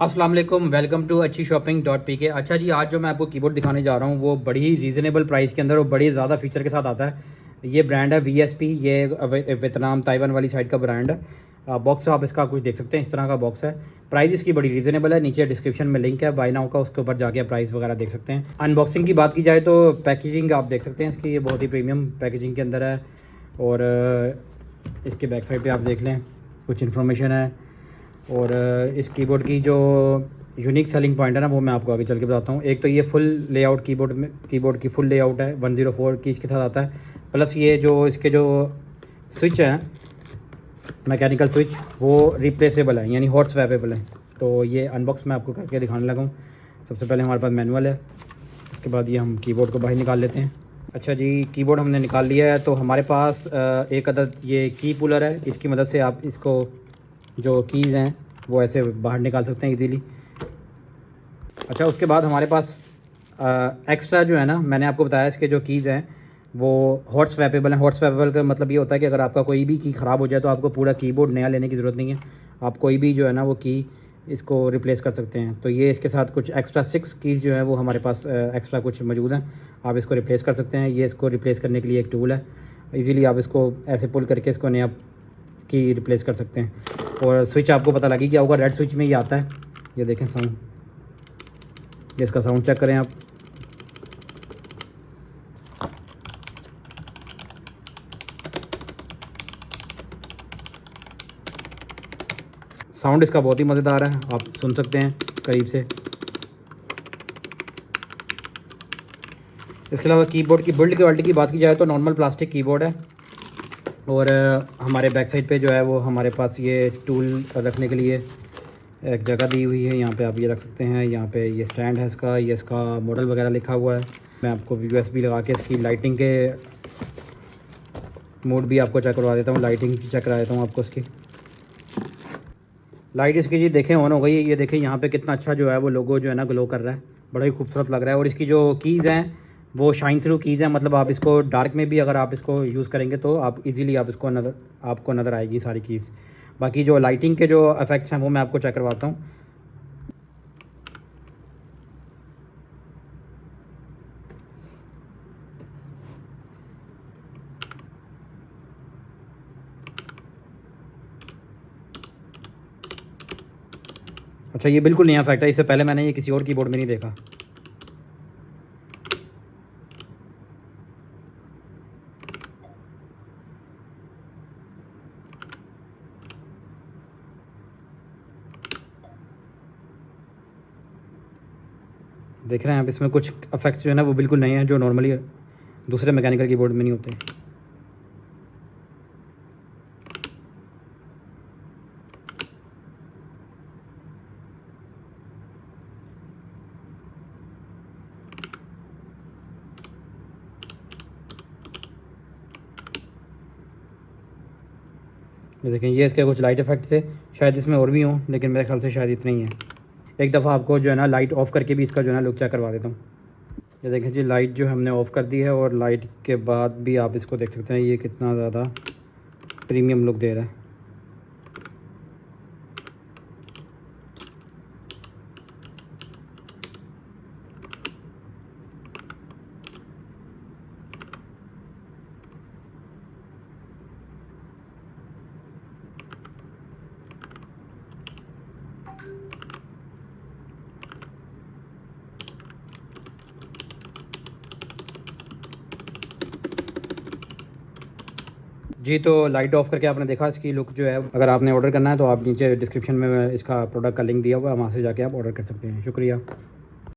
अस्सलाम वालेकुम, welcome to अच्छी शॉपिंग डॉट पी के। अच्छा जी, आज जो मैं आपको कीबोर्ड दिखाने जा रहा हूँ वो बड़ी ही रीज़नेबल प्राइस के अंदर और बड़ी ज़्यादा फीचर के साथ आता है। ये ब्रांड है VSP। ये वियतनाम ताइवान वाली साइड का ब्रांड है। बॉक्स आप इसका कुछ देख सकते हैं, इस तरह का बॉक्स है। प्राइस इसकी बड़ी रीज़नेबल है। नीचे डिस्क्रिप्शन में लिंक है बाय नाउ का, उसके ऊपर जाके प्राइस वगैरह देख सकते हैं। अनबॉक्सिंग की बात की जाए तो पैकेजिंग आप देख सकते हैं इसकी, ये बहुत ही प्रीमियम पैकेजिंग के अंदर है। और इसके बैक साइड पे आप देख लें, कुछ इन्फॉर्मेशन है। और इस कीबोर्ड की जो यूनिक सेलिंग पॉइंट है ना, वो मैं आपको आगे चल के बताता हूँ। एक तो ये फुल लेआउट कीबोर्ड की फुल लेआउट है, 104 कीज़ के साथ आता है। प्लस ये जो इसके जो स्विच हैं, मैकेनिकल स्विच, वो रिप्लेसेबल है, यानी हॉट स्वैपेबल है। तो ये अनबॉक्स मैं आपको करके दिखाने लगा हूँ। सबसे पहले हमारे पास मैनुअल है, उसके बाद ये हम कीबोर्ड को बाहर निकाल लेते हैं। अच्छा जी, कीबोर्ड हमने निकाल लिया है। तो हमारे पास एक अदद ये की पुलर है। इसकी मदद से आप इसको जो कीज़ हैं वो ऐसे बाहर निकाल सकते हैं इजीली। अच्छा, उसके बाद हमारे पास एक्स्ट्रा जो है ना, मैंने आपको बताया इसके जो कीज़ हैं वो हॉट स्वैपेबल हैं। हॉट स्वैपेबल का मतलब ये होता है कि अगर आपका कोई भी की ख़राब हो जाए तो आपको पूरा कीबोर्ड नया लेने की ज़रूरत नहीं है। आप कोई भी जो है ना वो की इसको रिप्लेस कर सकते हैं। तो ये इसके साथ कुछ एक्स्ट्रा 6 कीज़ जो है वो हमारे पास एक्स्ट्रा कुछ मौजूद हैं, आप इसको रिप्लेस कर सकते हैं। ये इसको रिप्लेस करने के लिए एक टूल है, इजीली आप इसको ऐसे पुल करके इसको नया की रिप्लेस कर सकते हैं। और स्विच आपको पता लगी क्या होगा, रेड स्विच में ये आता है। ये देखें साउंड, ये इसका साउंड चेक करें आप। साउंड इसका बहुत ही मज़ेदार है, आप सुन सकते हैं करीब से। इसके अलावा कीबोर्ड की बिल्ड क्वालिटी की बात की जाए तो नॉर्मल प्लास्टिक कीबोर्ड है। और हमारे बैक साइड पे जो है वो हमारे पास ये टूल रखने के लिए एक जगह दी हुई है। यहाँ पे आप ये रख सकते हैं। यहाँ पे ये स्टैंड है इसका, ये इसका मॉडल वगैरह लिखा हुआ है। मैं आपको USB लगा के इसकी लाइटिंग के मोड भी आपको चेक करवा देता हूँ, लाइटिंग चेक करा देता हूँ आपको। इसकी लाइट इसकी जी देखें ऑन हो गई। ये देखें यहाँ पे कितना अच्छा जो है वो लोगो जो है ना ग्लो कर रहा है, बड़ा ही खूबसूरत लग रहा है। और इसकी जो कीज़ हैं वो शाइन थ्रू कीज़ हैं, मतलब आप इसको डार्क में भी अगर आप इसको यूज़ करेंगे तो आप इजीली आप इसको आपको नज़र आएगी सारी कीज़। बाकी जो लाइटिंग के जो इफ़ेक्ट्स हैं वो मैं आपको चेक करवाता हूँ। अच्छा, ये बिल्कुल नया इफेक्ट है, इससे पहले मैंने ये किसी और कीबोर्ड में नहीं देखा। देख रहे हैं आप, इसमें कुछ इफेक्ट्स जो है ना वो बिल्कुल नए हैं, जो नॉर्मली दूसरे मैकेनिकल कीबोर्ड में नहीं होते। ये देखें, ये इसके कुछ लाइट इफेक्ट्स है, शायद इसमें और भी हों लेकिन मेरे ख्याल से शायद इतने ही हैं। एक दफ़ा आपको जो है ना लाइट ऑफ़ करके भी इसका जो है ना लुक चेक करवा देता हूँ। ये देखें जी, लाइट जो हमने ऑफ़ कर दी है और लाइट के बाद भी आप इसको देख सकते हैं ये कितना ज़्यादा प्रीमियम लुक दे रहा है। जी, तो लाइट ऑफ़ करके आपने देखा इसकी लुक जो है। अगर आपने ऑर्डर करना है तो आप नीचे डिस्क्रिप्शन में इसका प्रोडक्ट का लिंक दिया हुआ है, वहाँ से जाके आप ऑर्डर कर सकते हैं। शुक्रिया।